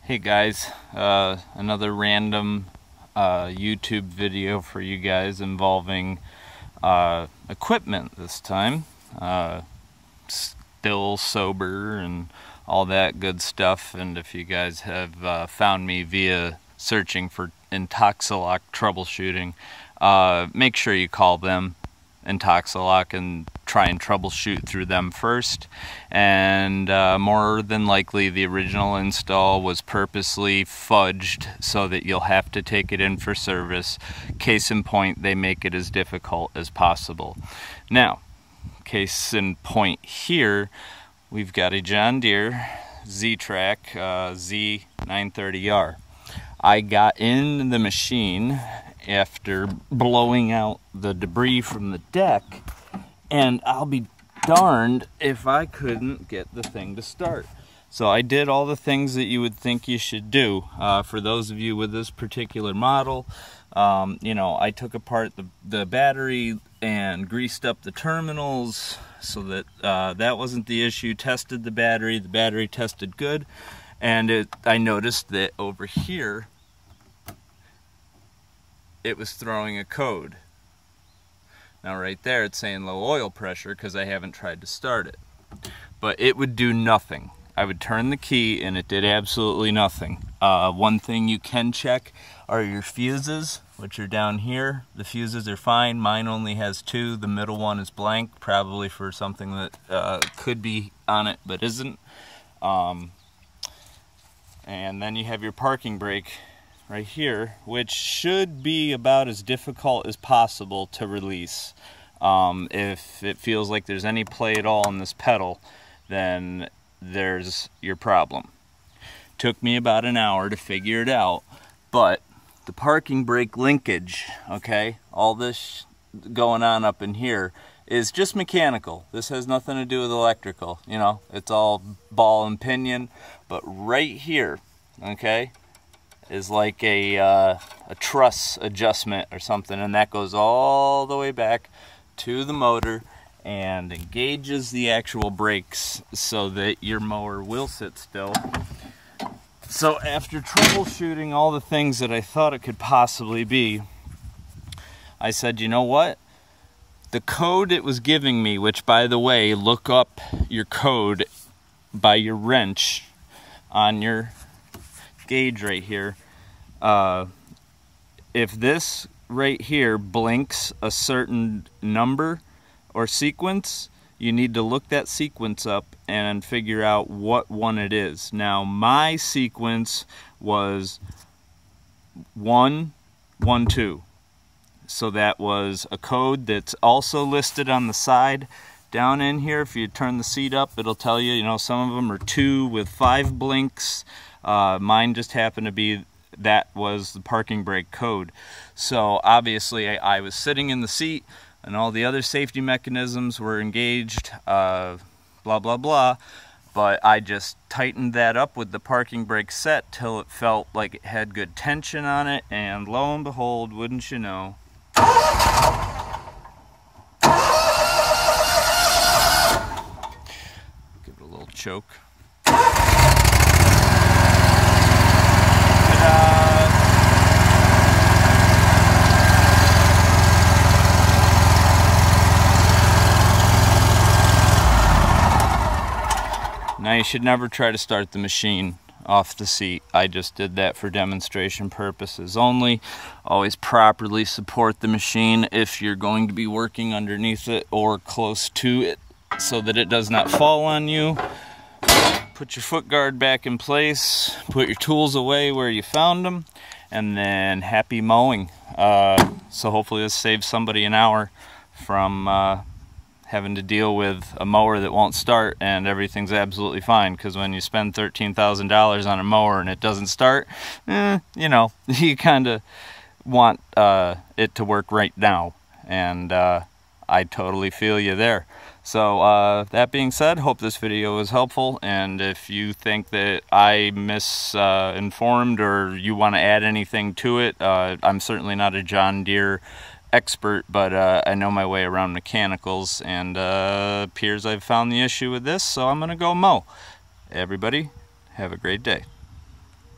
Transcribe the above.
Hey guys, another random YouTube video for you guys involving equipment this time. Still sober and all that good stuff, and if you guys have found me via searching for Intoxilock troubleshooting, make sure you call them Intoxilock and try and troubleshoot through them first. And more than likely the original install was purposely fudged so that you'll have to take it in for service. Case in point, they make it as difficult as possible. Now, case in point here, we've got a John Deere Z-Trak Z930R. I got in the machine after blowing out the debris from the deck, and I'll be darned if I couldn't get the thing to start. So I did all the things that you would think you should do. For those of you with this particular model, you know, I took apart the battery and greased up the terminals so that that wasn't the issue. Tested the battery tested good, and I noticed that over here it was throwing a code. Now right there it's saying low oil pressure because I haven't tried to start it. But it would do nothing. I would turn the key and it did absolutely nothing. One thing you can check are your fuses, which are down here. The fuses are fine. Mine only has 2. The middle one is blank, probably for something that could be on it but isn't. And then you have your parking brake right here, which should be about as difficult as possible to release. If it feels like there's any play at all in this pedal, then there's your problem. Took me about an hour to figure it out, but the parking brake linkage, okay, all this going on up in here is just mechanical. This has nothing to do with electrical, you know, it's all ball and pinion. But right here, okay, is like a truss adjustment or something, and that goes all the way back to the motor and engages the actual brakes so that your mower will sit still. So after troubleshooting all the things that I thought it could possibly be, I said, you know what? The code it was giving me, which by the way, look up your code by your wrench on your gauge right here. If this right here blinks a certain number or sequence, you need to look that sequence up and figure out what one it is. Now my sequence was 112, so that was a code that's also listed on the side down in here. If you turn the seat up, it'll tell you, you know, some of them are 2 with 5 blinks. Mine just happened to be, that was the parking brake code. So obviously I was sitting in the seat and all the other safety mechanisms were engaged, blah blah blah, but I just tightened that up with the parking brake set till it felt like it had good tension on it, and lo and behold, wouldn't you know, give it a little choke. Now you should never try to start the machine off the seat. I just did that for demonstration purposes only. Always properly support the machine if you're going to be working underneath it or close to it so that it does not fall on you. Put your foot guard back in place, put your tools away where you found them, and then happy mowing. So hopefully this saves somebody an hour from having to deal with a mower that won't start and everything's absolutely fine, because when you spend $13,000 on a mower and it doesn't start, you know, you kind of want it to work right now, and I totally feel you there. So that being said, hope this video was helpful, and if you think that I misinformed or you want to add anything to it, I'm certainly not a John Deere expert, but I know my way around mechanicals, and appears I've found the issue with this, so I'm gonna go mow. Everybody, have a great day.